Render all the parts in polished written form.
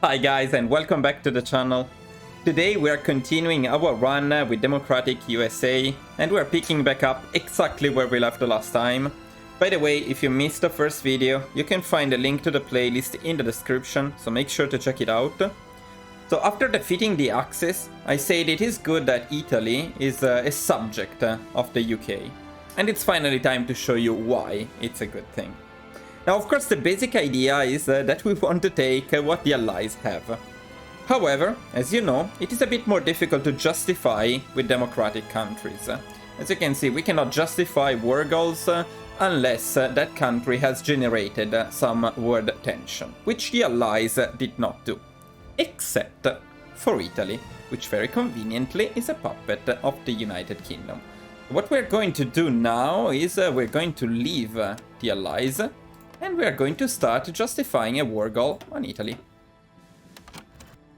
Hi guys and welcome back to the channel. Today we are continuing our run with Democratic USA and we are picking back up exactly where we left the last time. By the way, if you missed the first video, you can find a link to the playlist in the description, so make sure to check it out. So after defeating the Axis, I said it is good that Italy is a subject of the UK. And it's finally time to show you why it's a good thing. Now, of course, the basic idea is that we want to take what the Allies have. However, as you know, it is a bit more difficult to justify with democratic countries. As you can see, we cannot justify war goals unless that country has generated some world tension, which the Allies did not do. Except for Italy, which very conveniently is a puppet of the United Kingdom. What we're going to do now is we're going to leave the Allies and we are going to start justifying a war goal on Italy.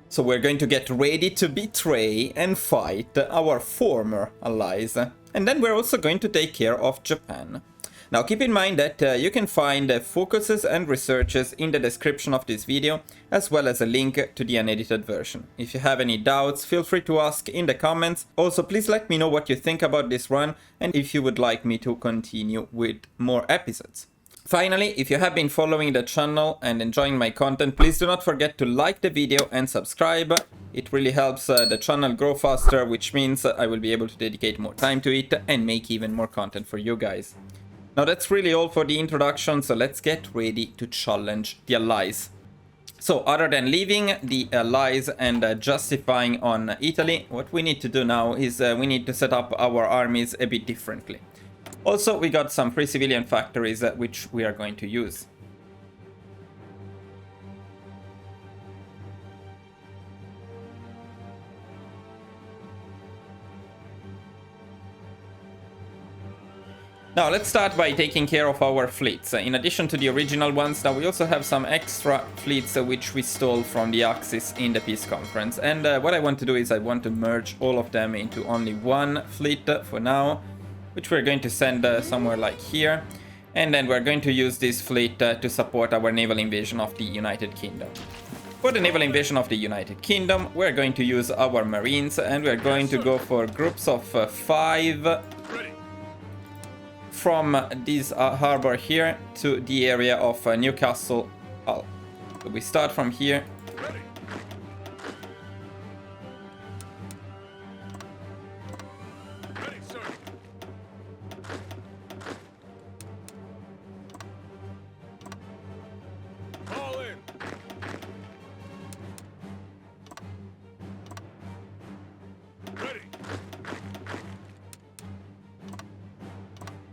So we're going to get ready to betray and fight our former allies. And then we're also going to take care of Japan. Now keep in mind that you can find focuses and researches in the description of this video, as well as a link to the unedited version. If you have any doubts, feel free to ask in the comments. Also, please let me know what you think about this run and if you would like me to continue with more episodes. Finally, if you have been following the channel and enjoying my content, please do not forget to like the video and subscribe. It really helps the channel grow faster, which means I will be able to dedicate more time to it and make even more content for you guys. Now that's really all for the introduction, so let's get ready to challenge the Allies. So other than leaving the Allies and justifying on Italy, what we need to do now is we need to set up our armies a bit differently. Also, we got some free civilian factories which we are going to use. Now, let's start by taking care of our fleets. In addition to the original ones, now we also have some extra fleets which we stole from the Axis in the peace conference. And what I want to do is I want to merge all of them into only one fleet for now, which we're going to send somewhere like here. And then we're going to use this fleet to support our naval invasion of the United Kingdom. For the naval invasion of the United Kingdom, we're going to use our Marines and we're going to go for groups of 5 from this harbor here to the area of Newcastle Hull. So we start from here.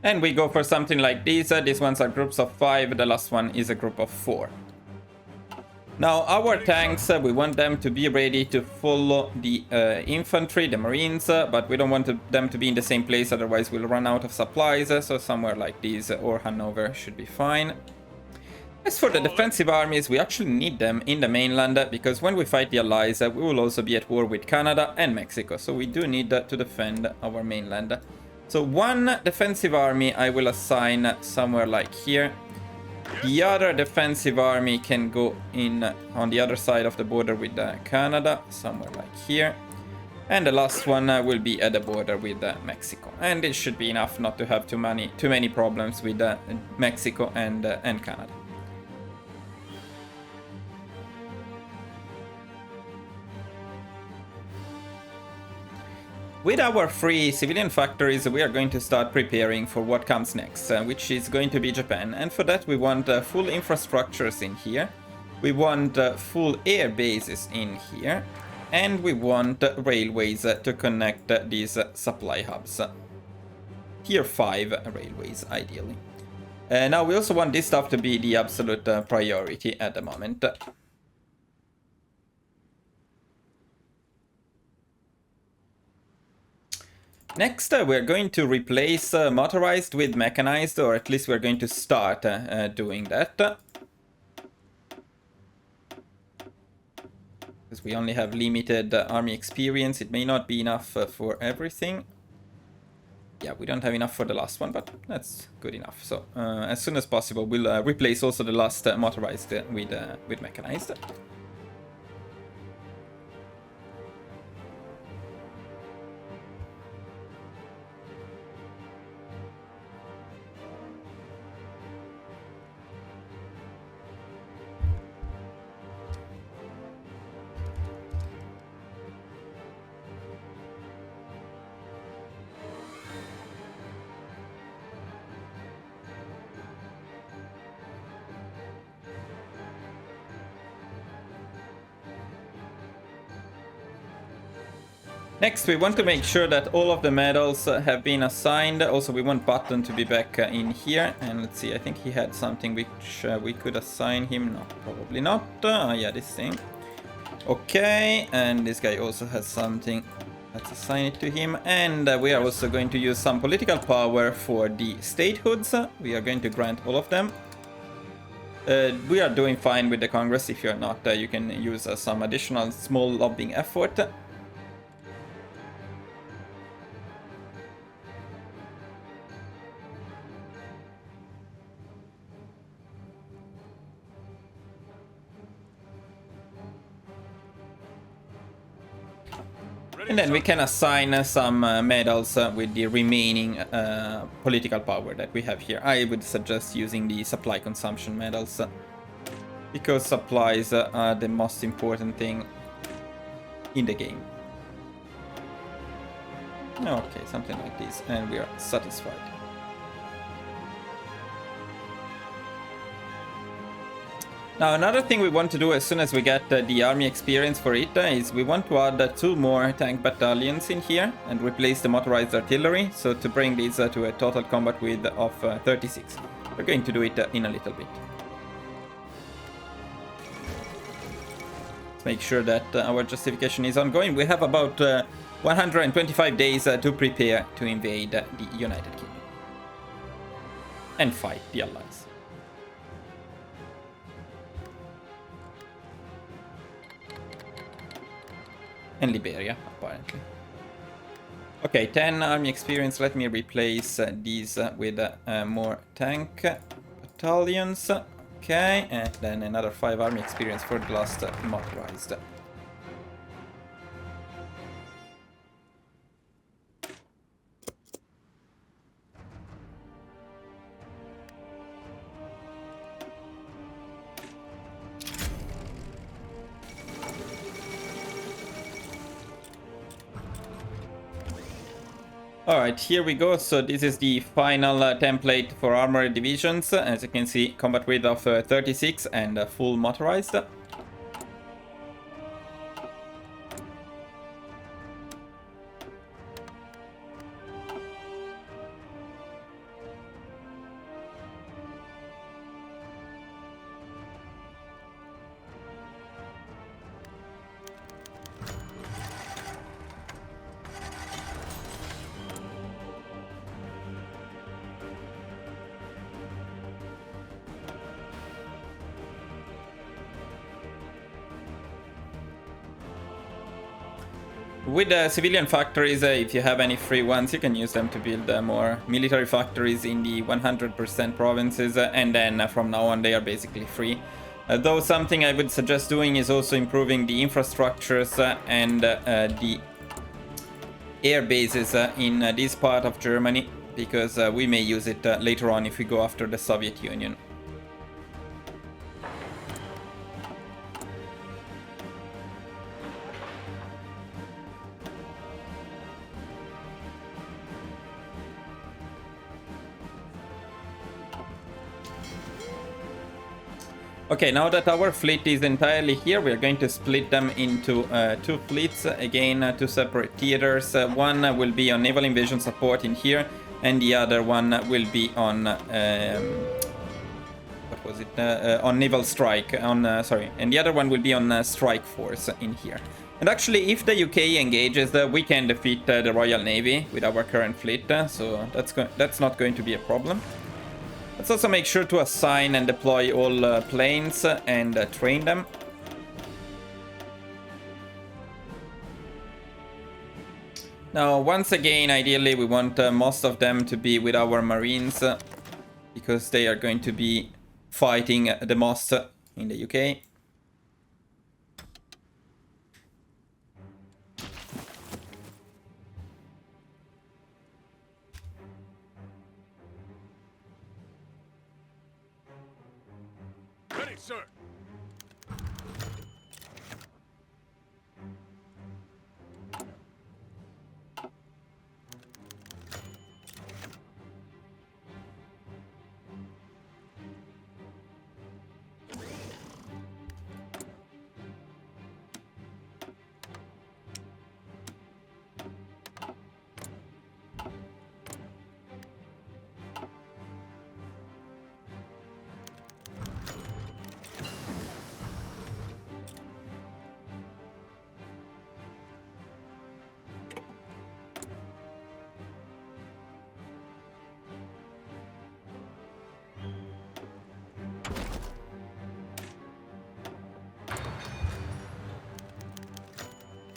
And we go for something like this. These ones are groups of 5. The last one is a group of 4. Now, our tanks, we want them to be ready to follow the infantry, the Marines, but we don't want them to be in the same place, otherwise we'll run out of supplies. So somewhere like this or Hanover should be fine. As for the defensive armies, we actually need them in the mainland, because when we fight the Allies, we will also be at war with Canada and Mexico. So we do need to defend our mainland. So one defensive army I will assign somewhere like here. The other defensive army can go in on the other side of the border with Canada, somewhere like here. And the last one will be at the border with Mexico. And it should be enough not to have too many problems with Mexico and Canada. With our free civilian factories, we are going to start preparing for what comes next, which is going to be Japan. And for that, we want full infrastructures in here. We want full air bases in here. And we want railways to connect these supply hubs. Tier 5 railways, ideally. Now, we also want this stuff to be the absolute priority at the moment. Next, we're going to replace motorized with mechanized, or at least we're going to start doing that. Because we only have limited army experience, it may not be enough for everything. Yeah, we don't have enough for the last one, but that's good enough. So, as soon as possible, we'll replace also the last motorized with mechanized. Next, we want to make sure that all of the medals have been assigned. Also, we want Button to be back in here. And let's see, I think he had something which we could assign him. No, probably not. Yeah, this thing. Okay, and this guy also has something. Let's assign it to him. And we are also going to use some political power for the statehoods. We are going to grant all of them. We are doing fine with the Congress. If you're not, you can use some additional small lobbying effort. And then we can assign some medals with the remaining political power that we have here. I would suggest using the supply consumption medals, because supplies are the most important thing in the game. Okay, something like this, and we are satisfied. Now, another thing we want to do as soon as we get the army experience for it is we want to add 2 more tank battalions in here and replace the motorized artillery, so to bring these to a total combat width of 36. We're going to do it in a little bit. Let's make sure that our justification is ongoing. We have about 125 days to prepare to invade the United Kingdom and fight the Allies. And Liberia, apparently. Okay, 10 army experience. Let me replace these with more tank battalions. Okay, and then another 5 army experience for the last motorized. Alright, here we go. So this is the final template for armored divisions. As you can see, combat width of 36 and full motorized. With the civilian factories, if you have any free ones, you can use them to build more military factories in the 100% provinces, and then from now on they are basically free. Though something I would suggest doing is also improving the infrastructures and the air bases in this part of Germany, because we may use it later on if we go after the Soviet Union. Okay, now that our fleet is entirely here, we are going to split them into 2 fleets, again 2 separate theaters. One will be on naval invasion support in here, and the other one will be on what was it? On naval strike. Sorry, and the other one will be on strike force in here. And actually, if the UK engages, we can defeat the Royal Navy with our current fleet, so that's not going to be a problem. Let's also make sure to assign and deploy all planes and train them. Now, once again, ideally, we want most of them to be with our Marines, because they are going to be fighting the most in the UK. Ready, sir.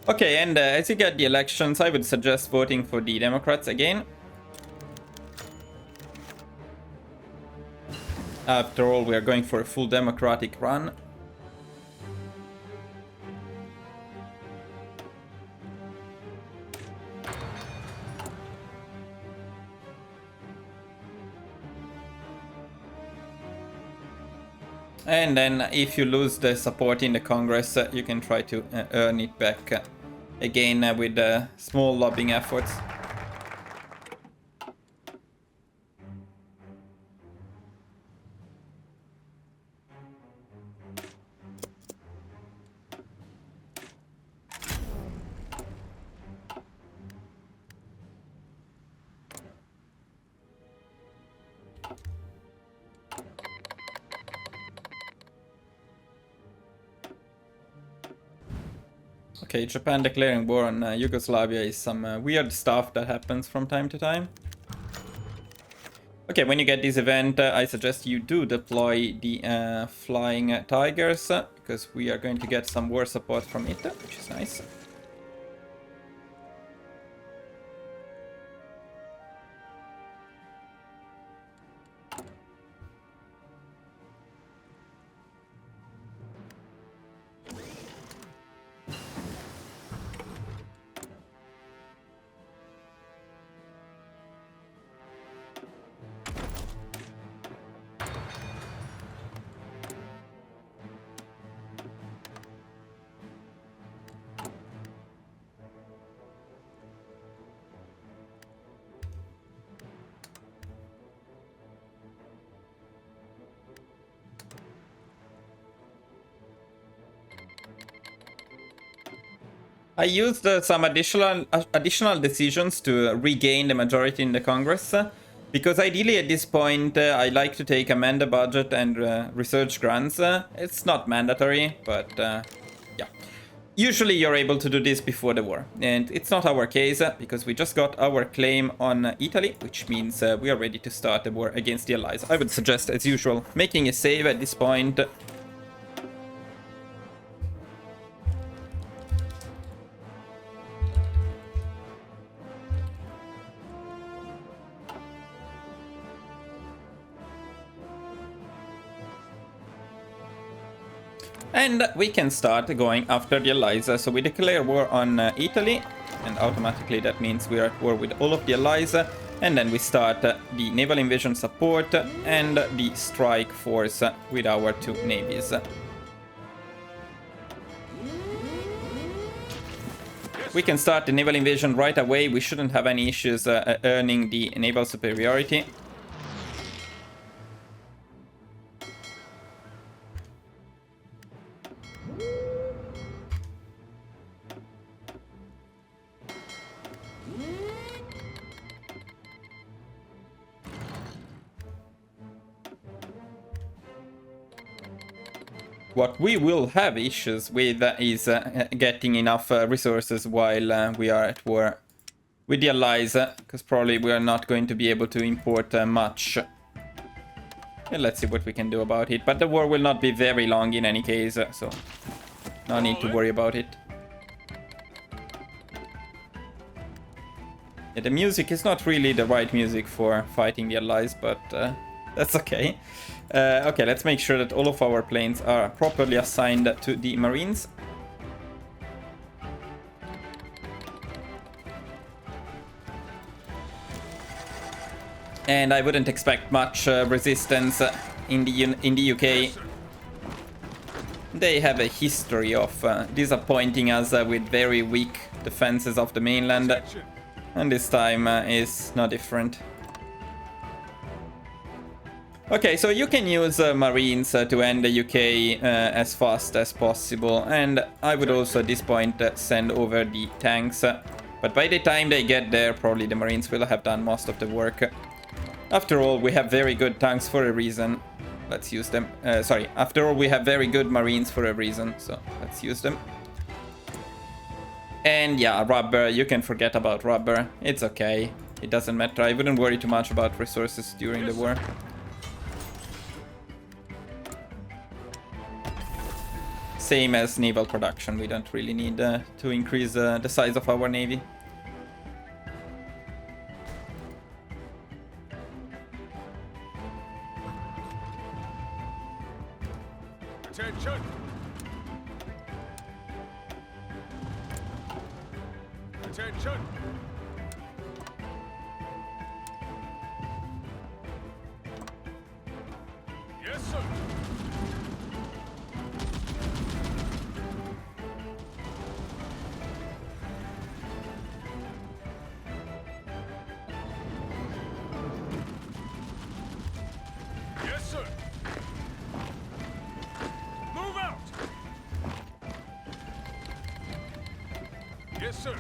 Okay, and as you get the elections, I would suggest voting for the Democrats again. After all, we are going for a full democratic run. And then if you lose the support in the Congress, you can try to earn it back again with small lobbying efforts. Okay, Japan declaring war on Yugoslavia is some weird stuff that happens from time to time. Okay, when you get this event, I suggest you do deploy the flying tigers, because we are going to get some war support from it, which is nice. I used some additional decisions to regain the majority in the Congress, because ideally at this point I like to take amend the budget and research grants. It's not mandatory, but yeah. Usually you're able to do this before the war, and it's not our case because we just got our claim on Italy, which means we are ready to start the war against the Allies. I would suggest, as usual, making a save at this point. And we can start going after the Allies. So we declare war on Italy, and automatically that means we are at war with all of the Allies. And then we start the naval invasion support and the strike force with our two navies. We can start the naval invasion right away. We shouldn't have any issues earning the naval superiority. What we will have issues with is getting enough resources while we are at war with the Allies, because probably we are not going to be able to import much. And let's see what we can do about it. But the war will not be very long in any case, so no need to worry about it. Yeah, the music is not really the right music for fighting the Allies, but that's okay. Okay, let's make sure that all of our planes are properly assigned to the Marines. And I wouldn't expect much resistance in the UK. They have a history of disappointing us with very weak defenses of the mainland, and this time is no different. Okay, so you can use Marines to end the UK as fast as possible, and I would also at this point send over the tanks, but by the time they get there, probably the Marines will have done most of the work. After all, we have very good tanks for a reason. Let's use them. Sorry, after all, we have very good Marines for a reason, so let's use them. And yeah, rubber, you can forget about rubber. It's okay, it doesn't matter. I wouldn't worry too much about resources during the war. same as naval production. We don't really need to increase the size of our navy. Attention. Attention. Yes, sir. Yes, sir. Move out. Yes, sir.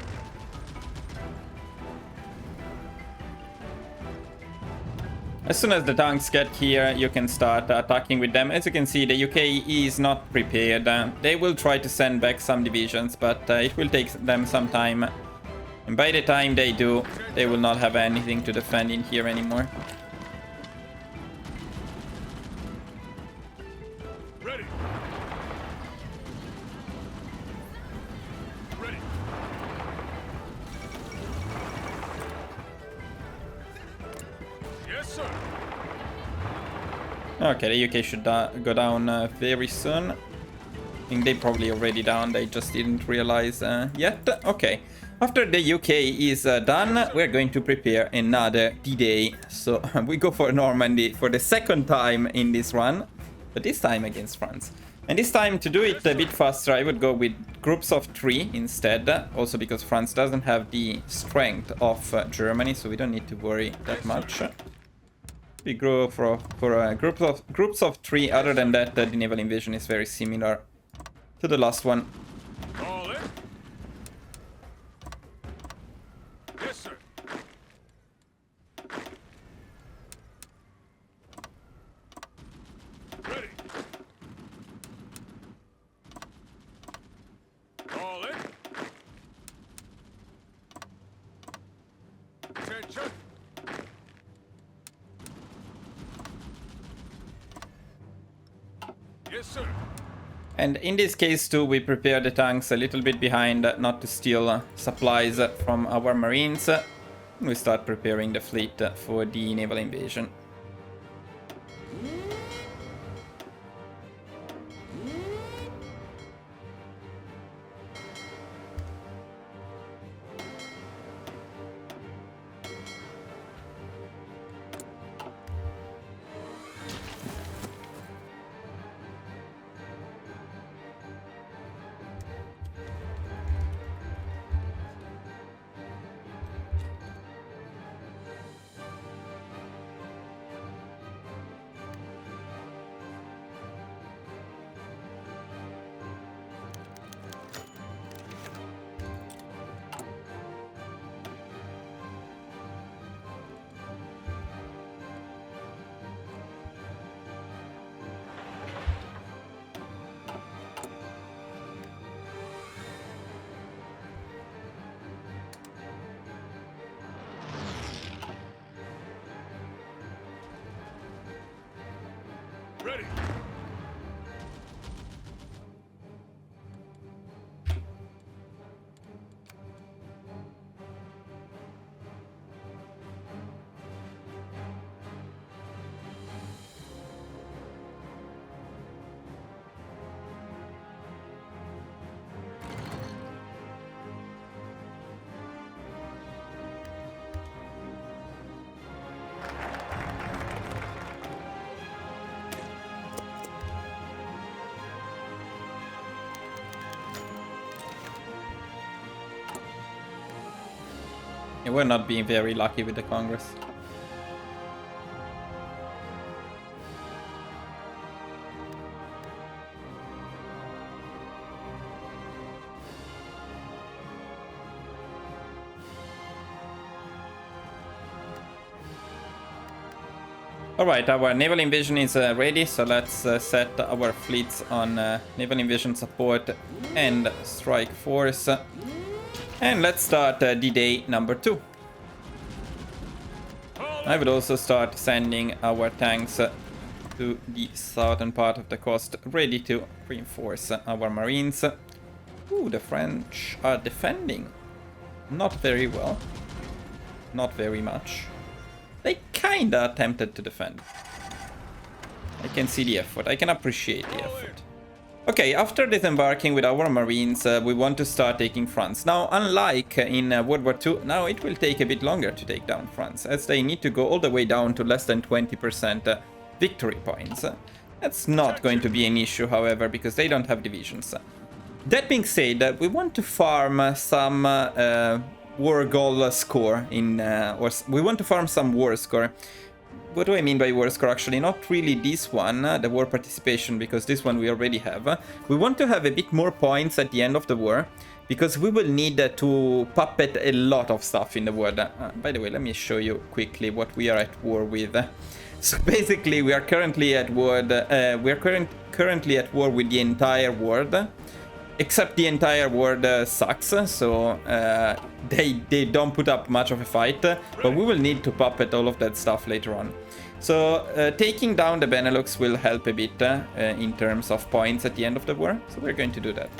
As soon as the tanks get here, you can start attacking with them. As you can see, the UK is not prepared. They will try to send back some divisions, but it will take them some time. And by the time they do, they will not have anything to defend in here anymore. Ready. Ready. Yes, sir. Okay, the UK should go down very soon. I think they probably already down, they just didn't realize yet. Okay, after the UK is done, we're going to prepare another D-Day. So we go for Normandy for the second time in this run, but this time against France. And this time, to do it a bit faster, I would go with groups of 3 instead. Also because France doesn't have the strength of Germany, so we don't need to worry that much. We go for groups of 3. Other than that, the naval invasion is very similar to the last one. All in. Yes, sir. Ready. All in. Attention. Yes, sir. And in this case too, we prepare the tanks a little bit behind, not to steal supplies from our marines. We start preparing the fleet for the naval invasion. Ready. Yeah, we're not being very lucky with the Congress. Alright, our naval invasion is ready, so let's set our fleets on naval invasion support and strike force. And let's start D-Day number 2. I would also start sending our tanks to the southern part of the coast, ready to reinforce our marines. Ooh, the French are defending. Not very well. Not very much. They kinda attempted to defend. I can see the effort. I can appreciate the effort. Okay, after disembarking with our marines, we want to start taking France. Now, unlike in World War II, now it will take a bit longer to take down France, as they need to go all the way down to less than 20% victory points. That's not going to be an issue, however, because they don't have divisions. That being said, we want to farm some war goal score in, or we want to farm some war score. What do I mean by war score? Actually, not really this one, the war participation, because this one we already have. We want to have a bit more points at the end of the war, because we will need to puppet a lot of stuff in the world. By the way, let me show you quickly what we are at war with. So basically, we are currently at war. Currently at war with the entire world, except the entire world sucks. So they don't put up much of a fight. But we will need to puppet all of that stuff later on. So taking down the Benelux will help a bit in terms of points at the end of the war. So we're going to do that.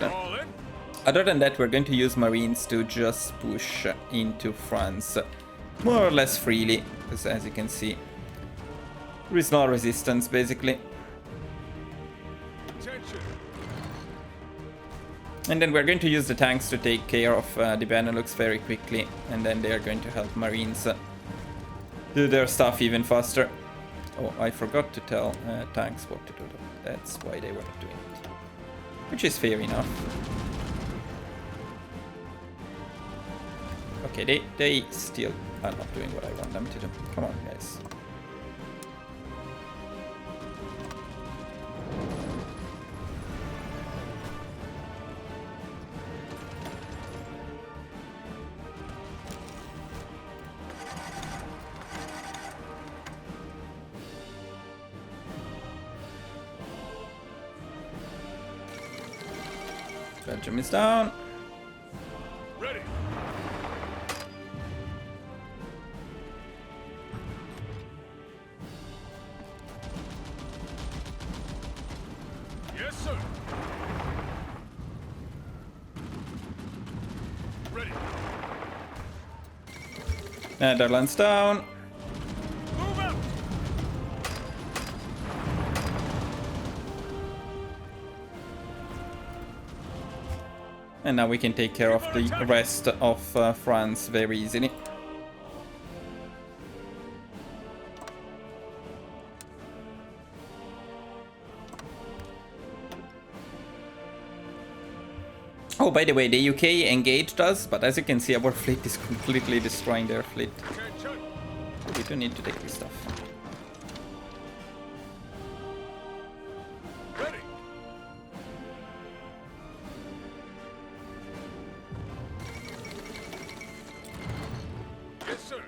Other than that, we're going to use Marines to just push into France more or less freely, because as you can see, there is no resistance basically. And then we're going to use the tanks to take care of the Benelux very quickly, and then they are going to help Marines do their stuff even faster. Oh, I forgot to tell tanks what to do. That's why they weren't doing it. Which is fair enough. Okay, they still are not doing what I want them to do. Come on, guys. Belgium is down. Ready. Yes, sir. Ready. Netherlands down. Move out. And now we can take care of the rest of France very easily. Oh, by the way, the UK engaged us, but as you can see, our fleet is completely destroying their fleet. We do need to take this stuff. Ready. Yes, sir.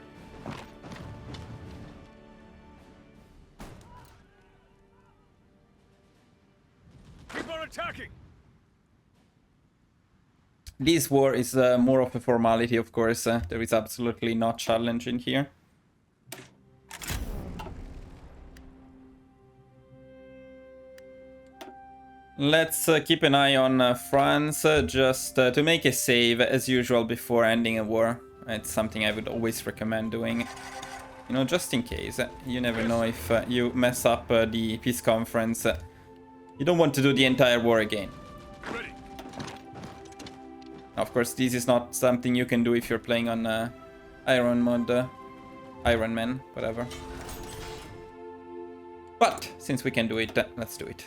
Keep on attacking. This war is more of a formality, of course. There is absolutely no challenge in here. Let's keep an eye on France, just to make a save, as usual, before ending a war. It's something I would always recommend doing. You know, just in case. You never know if you mess up the peace conference. You don't want to do the entire war again. Ready. Of course, this is not something you can do if you're playing on Iron mode, Iron Man, whatever. But since we can do it, let's do it.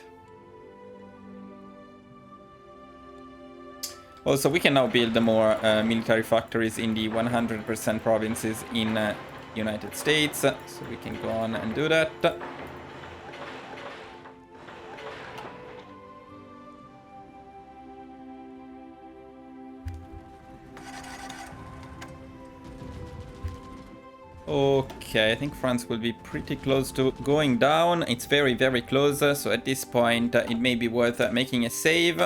Also, we can now build more military factories in the 100% provinces in United States, so we can go on and do that. Okay, I think France will be pretty close to going down. It's very, very close, so at this point it may be worth making a save.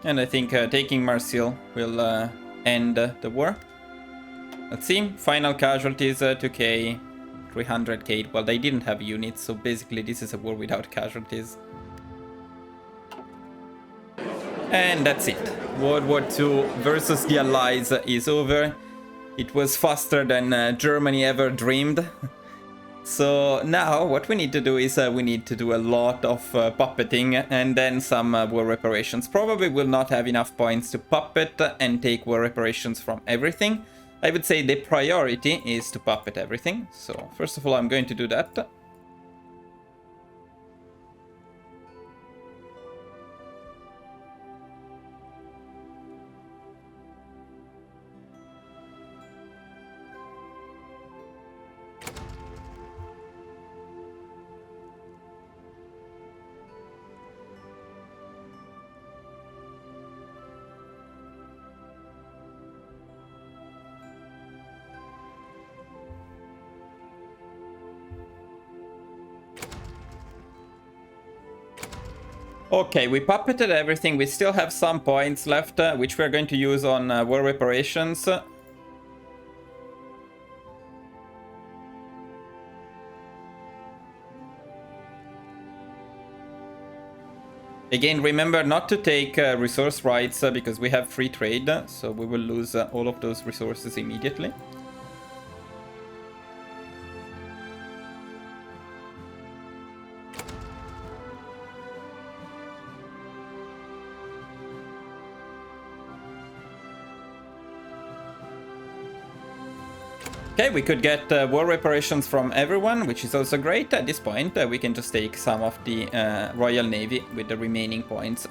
And I think taking Marseille will end the war. Let's see, final casualties 2k, 300k. Well, they didn't have units, so basically this is a war without casualties. And that's it. World War II versus the Allies is over. It was faster than Germany ever dreamed. So now what we need to do is we need to do a lot of puppeting and then some war reparations. Probably will not have enough points to puppet and take war reparations from everything. I would say the priority is to puppet everything. So first of all, I'm going to do that. Okay, we puppeted everything. We still have some points left, which we're going to use on war reparations. Again, remember not to take resource rights because we have free trade, so we will lose all of those resources immediately. Okay, we could get war reparations from everyone, which is also great. At this point, we can just take some of the Royal Navy with the remaining points.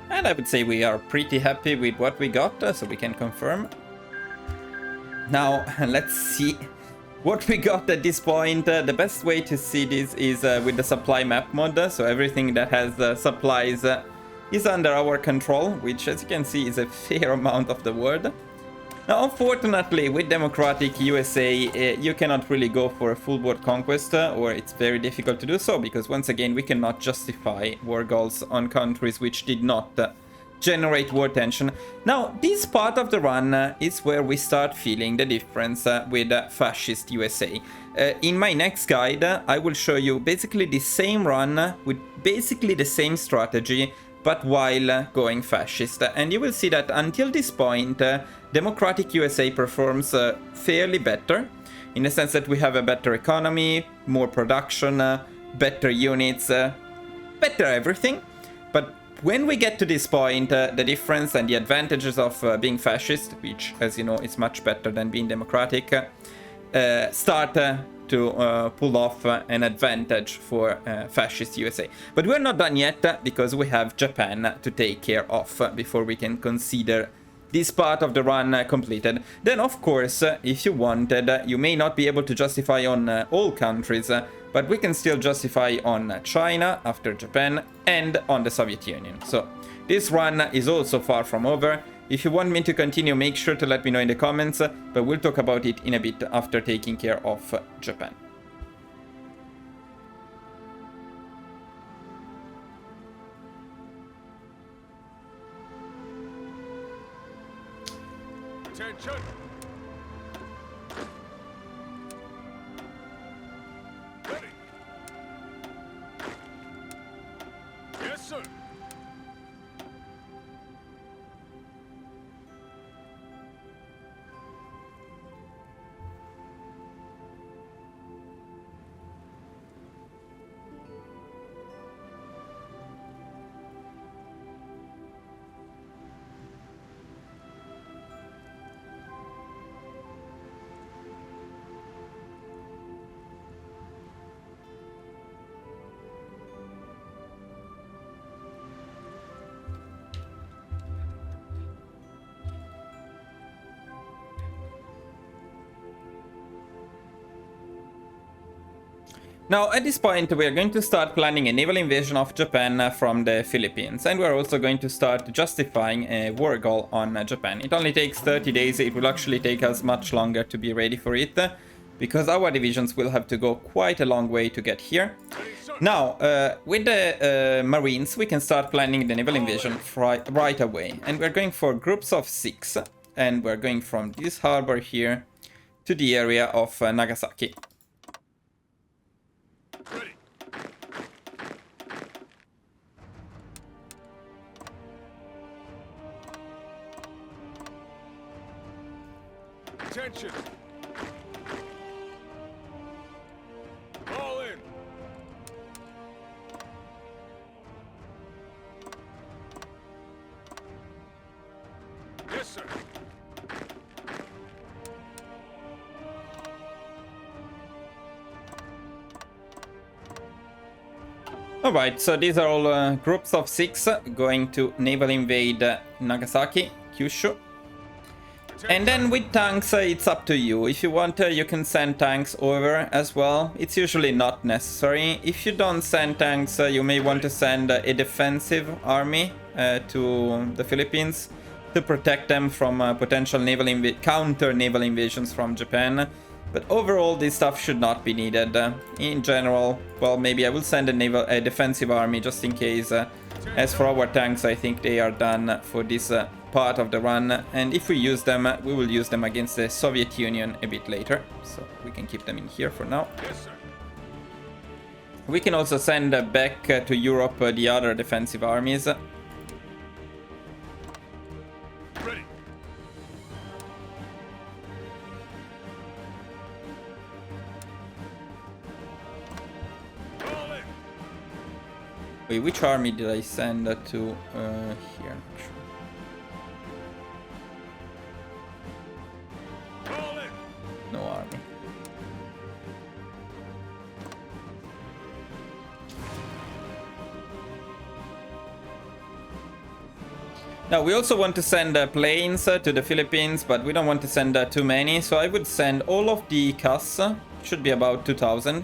And I would say we are pretty happy with what we got, so we can confirm. Now, let's see what we got at this point. The best way to see this is with the supply map mod, so everything that has supplies is under our control, which as you can see is a fair amount of the world. Now unfortunately with democratic USA you cannot really go for a full world conquest, or it's very difficult to do so, because once again we cannot justify war goals on countries which did not generate war tension. Now, this part of the run is where we start feeling the difference with fascist USA. In my next guide, I will show you basically the same run with basically the same strategy, but while going fascist. And you will see that until this point, democratic USA performs fairly better, in the sense that we have a better economy, more production, better units, better everything. But when we get to this point, the difference and the advantages of being fascist, which, as you know, is much better than being democratic, start to pull off an advantage for fascist USA. But we're not done yet, because we have Japan to take care of before we can consider this part of the run completed. Then, of course, if you wanted, you may not be able to justify on all countries, but we can still justify on China after Japan and on the Soviet Union. So this run is also far from over. If you want me to continue, make sure to let me know in the comments, but we'll talk about it in a bit after taking care of Japan. Attention! Ready! Yes, sir! Now, at this point, we are going to start planning a naval invasion of Japan from the Philippines, and we're also going to start justifying a war goal on Japan. It only takes 30 days, it will actually take us much longer to be ready for it, because our divisions will have to go quite a long way to get here. Now, with the Marines, we can start planning the naval invasion right away, and we're going for groups of 6, and we're going from this harbor here to the area of Nagasaki. Ready. Attention. All in. Yes, sir. Alright, so these are all groups of 6 going to naval invade Nagasaki, Kyushu. And then with tanks, it's up to you. If you want, you can send tanks over as well. It's usually not necessary. If you don't send tanks, you may want to send a defensive army to the Philippines to protect them from potential counter naval invasions from Japan. But overall, this stuff should not be needed. In general, well, maybe I will send a defensive army just in case. As for our tanks, I think they are done for this part of the run. And if we use them, we will use them against the Soviet Union a bit later. So we can keep them in here for now. Yes, sir. We can also send back to Europe the other defensive armies. Ready. All in. Wait, which army did I send to here? Actually. All in. No army. Now, we also want to send planes to the Philippines, but we don't want to send too many, so I would send all of the CAS, should be about 2,000.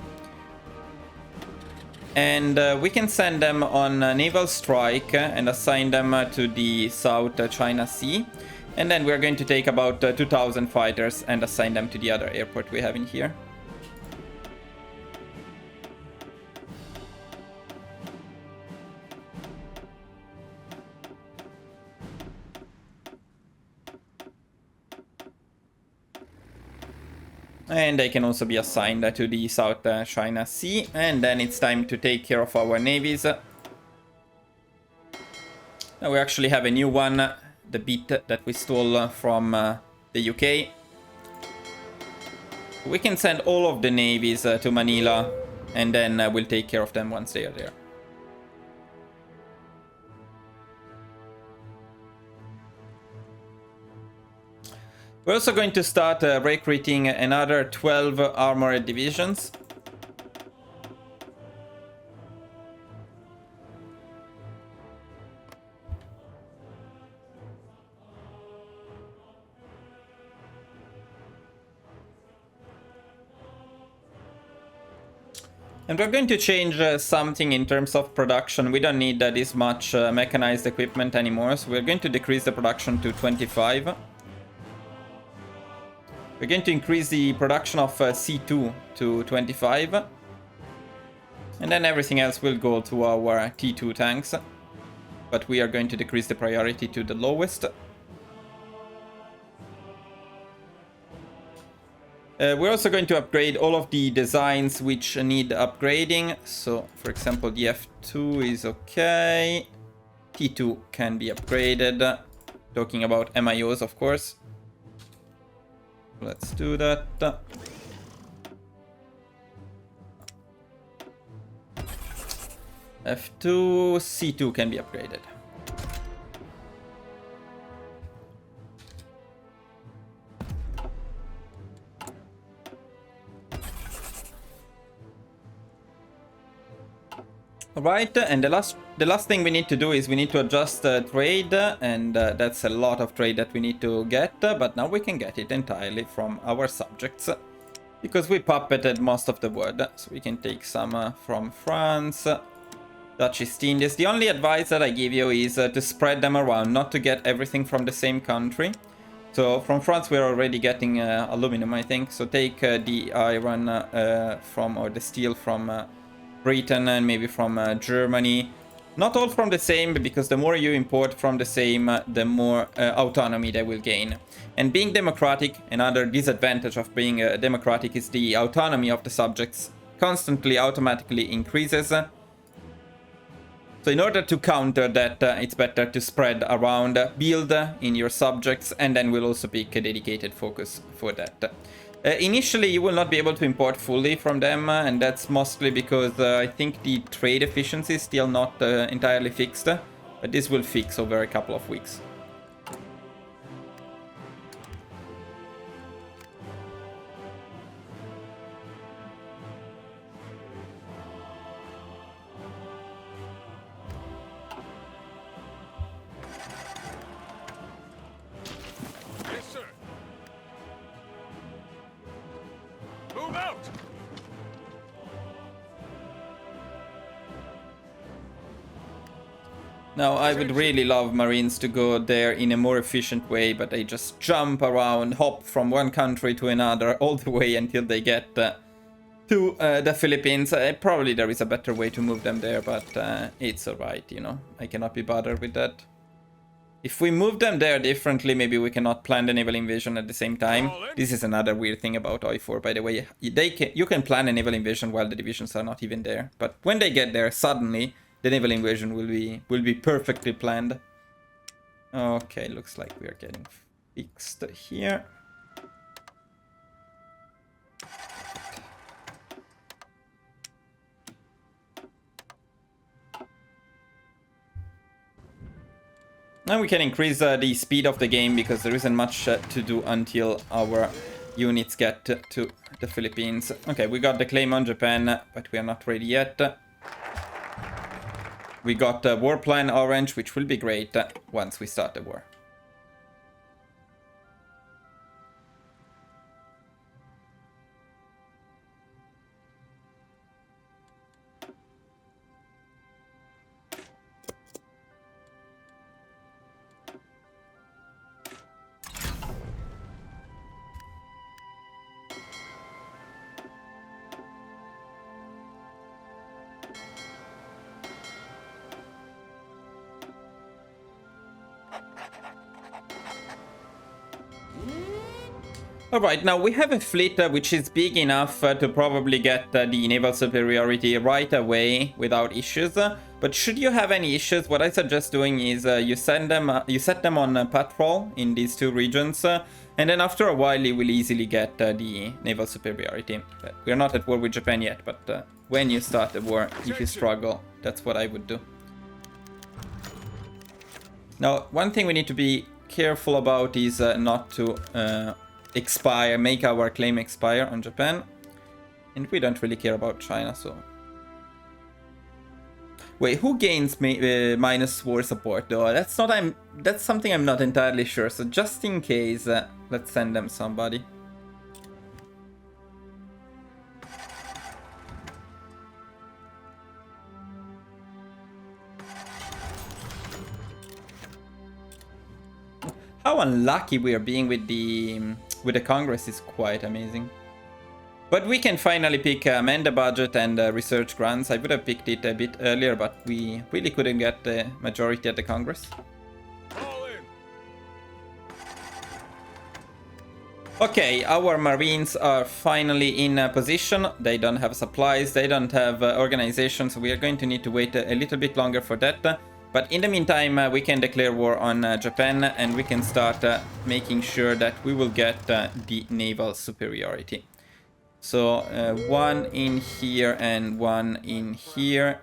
And we can send them on naval strike and assign them to the South China Sea. And then we're going to take about 2,000 fighters and assign them to the other airport we have in here. And they can also be assigned to the South China Sea. And then it's time to take care of our navies. Now we actually have a new one, the beat that we stole from the UK. We can send all of the navies to Manila, and then we'll take care of them once they are there. We're also going to start recruiting another 12 armored divisions. And we're going to change something in terms of production. We don't need this much mechanized equipment anymore, so we're going to decrease the production to 25. We're going to increase the production of C2 to 25. And then everything else will go to our T2 tanks. But we are going to decrease the priority to the lowest. We're also going to upgrade all of the designs which need upgrading. So, for example, the F2 is okay. T2 can be upgraded. Talking about MIOs, of course. Let's do that. F2, C2 can be upgraded. Alright, and the last thing we need to do is we need to adjust trade, and that's a lot of trade that we need to get, but now we can get it entirely from our subjects. because we puppeted most of the wood. So we can take some from France, Dutch East Indies. The only advice that I give you is to spread them around, not to get everything from the same country. So from France we're already getting aluminum, I think. So take the iron from, or the steel from Britain and maybe from Germany. Not all from the same, because the more you import from the same, the more autonomy they will gain. And being democratic, another disadvantage of being democratic is the autonomy of the subjects constantly automatically increases. So in order to counter that, it's better to spread around, build in your subjects, and then we'll also pick a dedicated focus for that. Initially, you will not be able to import fully from them, and that's mostly because I think the trade efficiency is still not entirely fixed, but this will fix over a couple of weeks. Yes, sir. Move out! Now, I would really love Marines to go there in a more efficient way, but they just jump around, hop from one country to another, all the way until they get to the Philippines. Probably there is a better way to move them there, but it's alright, you know. I cannot be bothered with that. If we move them there differently, maybe we cannot plan the naval invasion at the same time. This is another weird thing about HOI4, by the way. You can plan a naval invasion while the divisions are not even there. But when they get there, suddenly, the naval invasion will be perfectly planned. Okay, looks like we are getting fixed here. Now we can increase the speed of the game, because there isn't much to do until our units get to the Philippines. Okay, we got the claim on Japan, but we are not ready yet. We got war plan orange, which will be great once we start the war. Alright, now we have a fleet which is big enough to probably get the naval superiority right away without issues. But should you have any issues, what I suggest doing is you set them on patrol in these two regions, and then after a while you will easily get the naval superiority. We are not at war with Japan yet, but when you start the war, if you struggle, that's what I would do. Now, one thing we need to be careful about is not to make our claim expire on Japan. And we don't really care about China, so... Wait, who gains minus war support though? That's something I'm not entirely sure, so just in case, let's send them somebody. How unlucky we are being with the Congress is quite amazing. But we can finally pick amend the budget and research grants. I would have picked it a bit earlier, but we really couldn't get the majority at the Congress. Okay, our Marines are finally in position. They don't have supplies, they don't have organization, so we are going to need to wait a little bit longer for that. But in the meantime, we can declare war on Japan, and we can start making sure that we will get the naval superiority. So one in here and one in here.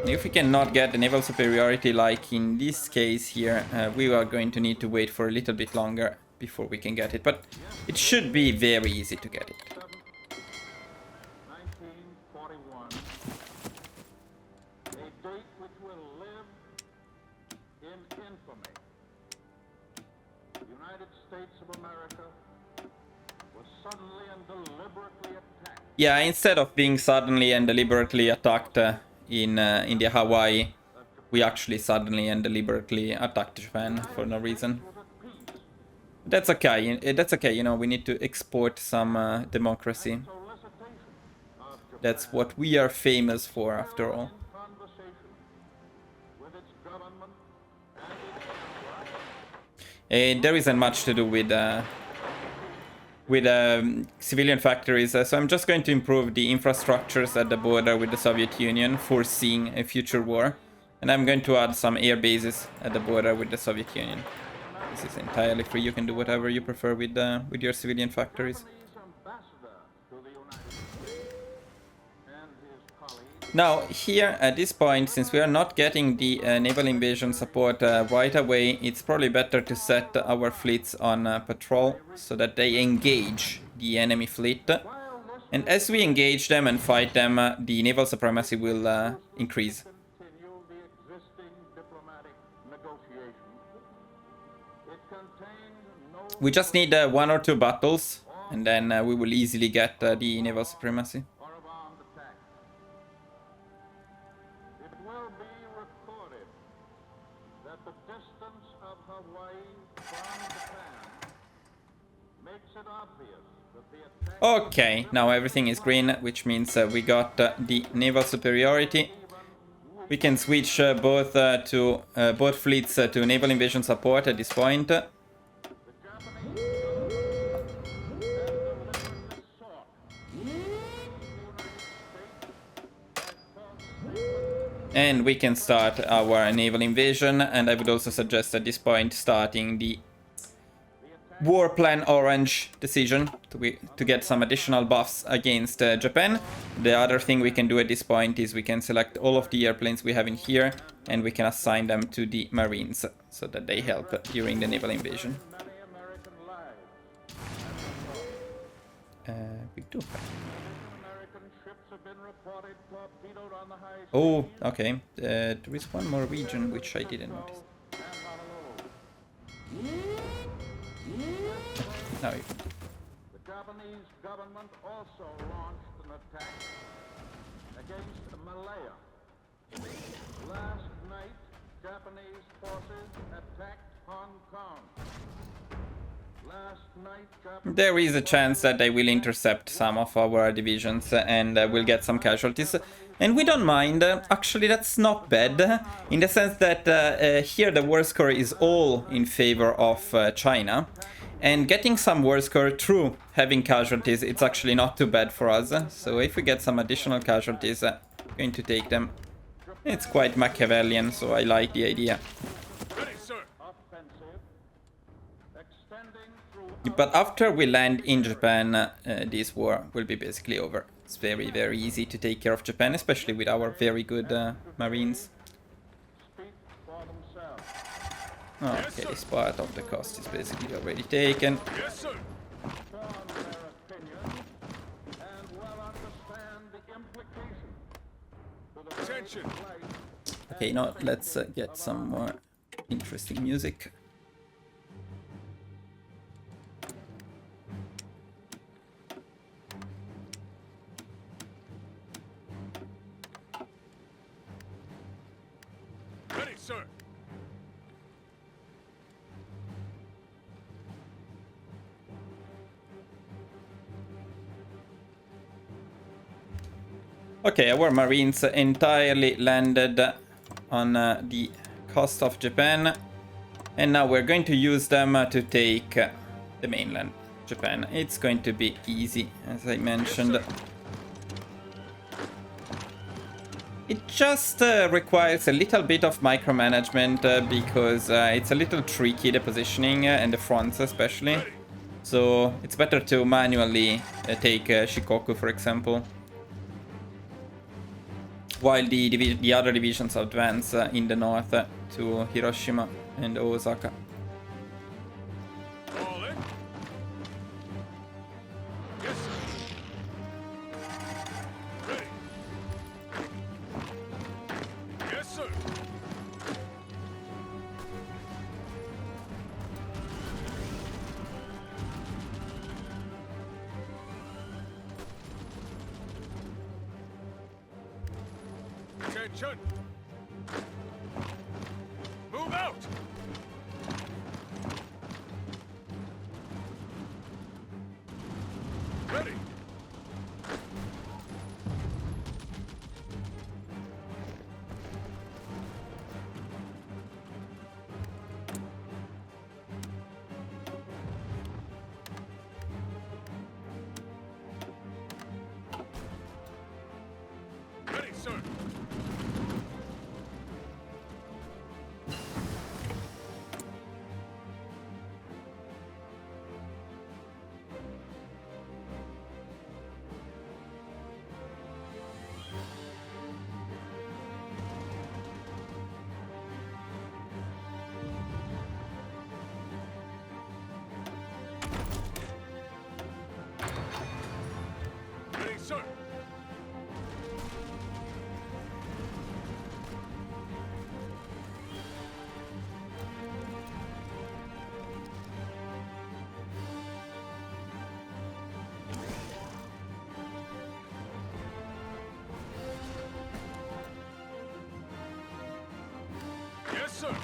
If we cannot get the naval superiority, like in this case here, we are going to need to wait for a little bit longer before we can get it. But it should be very easy to get it. Yeah, instead of being suddenly and deliberately attacked in the Hawaii, we actually suddenly and deliberately attacked Japan for no reason. That's okay. That's okay. You know, we need to export some democracy. That's what we are famous for, after all. There isn't much to do with civilian factories, so I'm just going to improve the infrastructures at the border with the Soviet Union, foreseeing a future war. And I'm going to add some air bases at the border with the Soviet Union. This is entirely free. You can do whatever you prefer with your civilian factories. Now, here at this point, since we are not getting the naval invasion support right away, it's probably better to set our fleets on patrol so that they engage the enemy fleet. And as we engage them and fight them, the naval supremacy will increase. We just need 1 or 2 battles, and then we will easily get the naval supremacy. Okay, now everything is green, which means we got the naval superiority. We can switch both fleets to naval invasion support at this point. And we can start our naval invasion, and I would also suggest at this point starting the War Plan Orange decision to get some additional buffs against Japan. The other thing we can do at this point is we can select all of the airplanes we have in here, and we can assign them to the Marines so that they help during the naval invasion. We do have... Oh, okay. There is one more region which I didn't notice. No. The Japanese government also launched an attack against Malaya. Last night, Japanese forces attacked Hong Kong. There is a chance that they will intercept some of our divisions and will get some casualties. And we don't mind. Actually, that's not bad. In the sense that here the war score is all in favor of China. And getting some war score through having casualties, it's actually not too bad for us. So if we get some additional casualties, I'm going to take them. It's quite Machiavellian, so I like the idea. But after we land in Japan, this war will be basically over. It's very, very easy to take care of Japan, especially with our very good Marines. Okay, this part of the cost is basically already taken. Okay, now let's get some more interesting music. Okay, our Marines entirely landed on the coast of Japan. And now we're going to use them to take the mainland, Japan. It's going to be easy, as I mentioned. It just requires a little bit of micromanagement because it's a little tricky, the positioning and the fronts especially. So it's better to manually take Shikoku, for example, while the other divisions advance in the north to Hiroshima and Osaka. Attention! Move out! Ready! Ready, sir! Ready, sir! Yes, sir!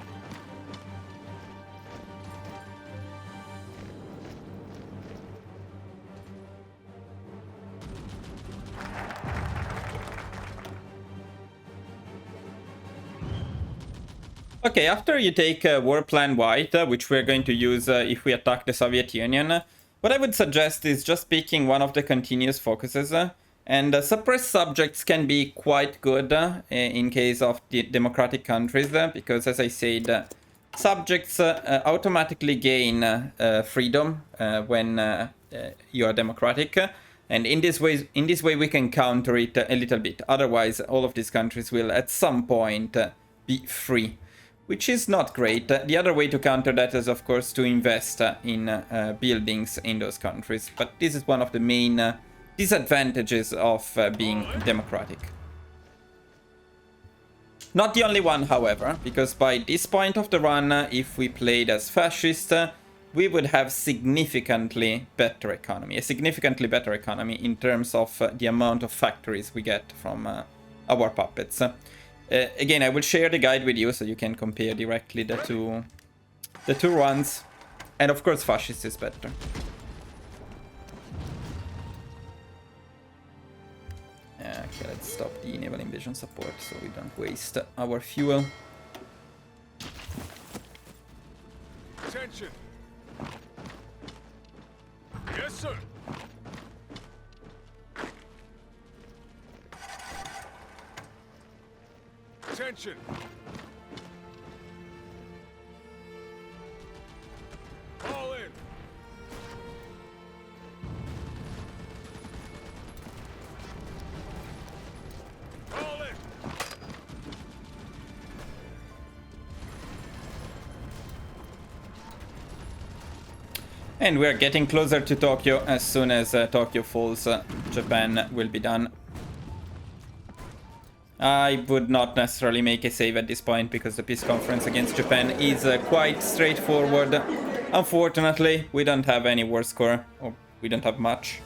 Okay, after you take War Plan White, which we're going to use if we attack the Soviet Union, what I would suggest is just picking one of the continuous focuses. And suppressed subjects can be quite good in case of the democratic countries, because as I said, subjects automatically gain freedom when you are democratic. And in this way we can counter it a little bit. Otherwise, all of these countries will at some point be free, which is not great. The other way to counter that is, of course, to invest in buildings in those countries. But this is one of the main disadvantages of being democratic. Not the only one, however, because by this point of the run, if we played as fascist, we would have significantly better economy. A significantly better economy in terms of the amount of factories we get from our puppets. Again, I will share the guide with you so you can compare directly the two runs. And of course, fascist is better. Okay, let's stop the naval invasion support so we don't waste our fuel. Attention! Yes, sir! Attention! All in! All in! And we are getting closer to Tokyo. As soon as Tokyo falls, Japan will be done. I would not necessarily make a save at this point because the peace conference against Japan is quite straightforward. Unfortunately, we don't have any war score, or we don't have much,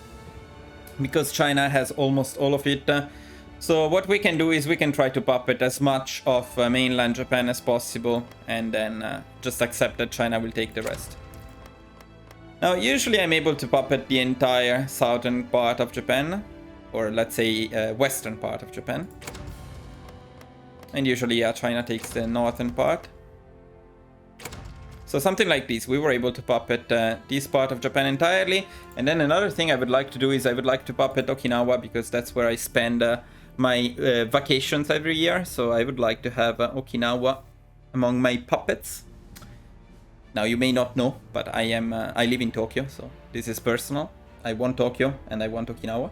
because China has almost all of it. So what we can do is we can try to puppet as much of mainland Japan as possible, and then just accept that China will take the rest. Now, usually I'm able to puppet the entire southern part of Japan, or let's say western part of Japan. And usually, yeah, China takes the northern part. So something like this, we were able to puppet this part of Japan entirely. And then another thing I would like to do is I would like to puppet Okinawa, because that's where I spend my vacations every year. So I would like to have Okinawa among my puppets. Now, you may not know, but I live in Tokyo, so this is personal. I want Tokyo and I want Okinawa.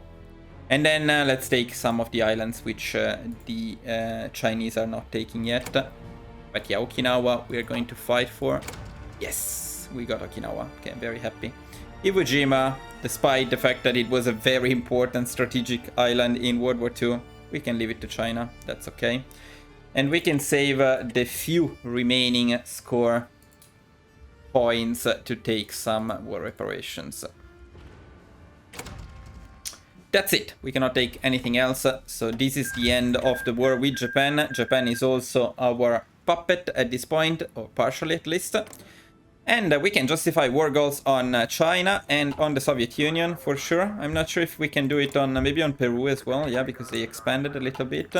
And then let's take some of the islands which the Chinese are not taking yet. But yeah, Okinawa we're going to fight for. Yes, we got Okinawa. Okay, I'm very happy. Iwo Jima, despite the fact that it was a very important strategic island in World War II, we can leave it to China. That's okay. And we can save the few remaining score points to take some war reparations. That's it. We cannot take anything else. So this is the end of the war with Japan. Japan is also our puppet at this point, or partially at least. And we can justify war goals on China and on the Soviet Union for sure. I'm not sure if we can do it on maybe on Peru as well. Yeah, because they expanded a little bit.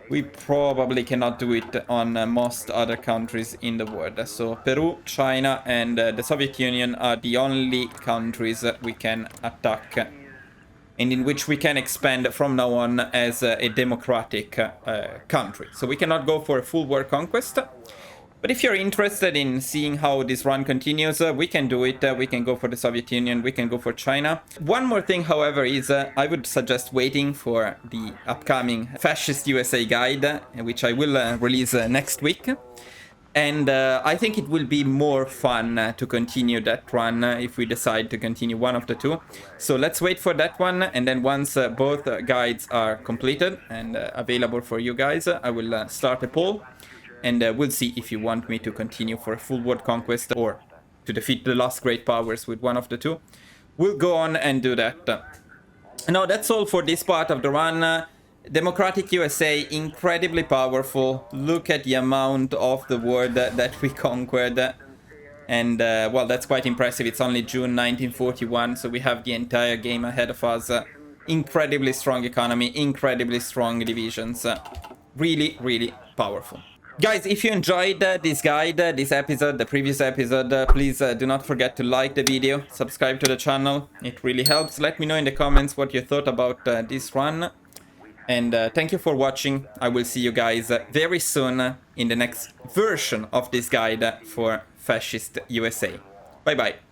We probably cannot do it on most other countries in the world. So Peru, China, and the Soviet Union are the only countries that we can attack and in which we can expand from now on as a democratic country. So we cannot go for a full war conquest. But if you're interested in seeing how this run continues, we can do it. We can go for the Soviet Union, we can go for China. One more thing, however, is I would suggest waiting for the upcoming Fascist USA guide, which I will release next week. And I think it will be more fun to continue that run if we decide to continue one of the two. So let's wait for that one, and then once both guides are completed and available for you guys, I will start a poll. And we'll see if you want me to continue for a full world conquest or to defeat the last great powers with one of the two. We'll go on and do that. Now that's all for this part of the run. Democratic USA, incredibly powerful. Look at the amount of the world that we conquered. And well, that's quite impressive. It's only June 1941, so we have the entire game ahead of us. Incredibly strong economy, incredibly strong divisions. Really, really powerful. Guys, if you enjoyed this guide, this episode, the previous episode, please do not forget to like the video, subscribe to the channel. It really helps. Let me know in the comments what you thought about this run. And thank you for watching. I will see you guys very soon in the next version of this guide for Fascist USA. Bye bye.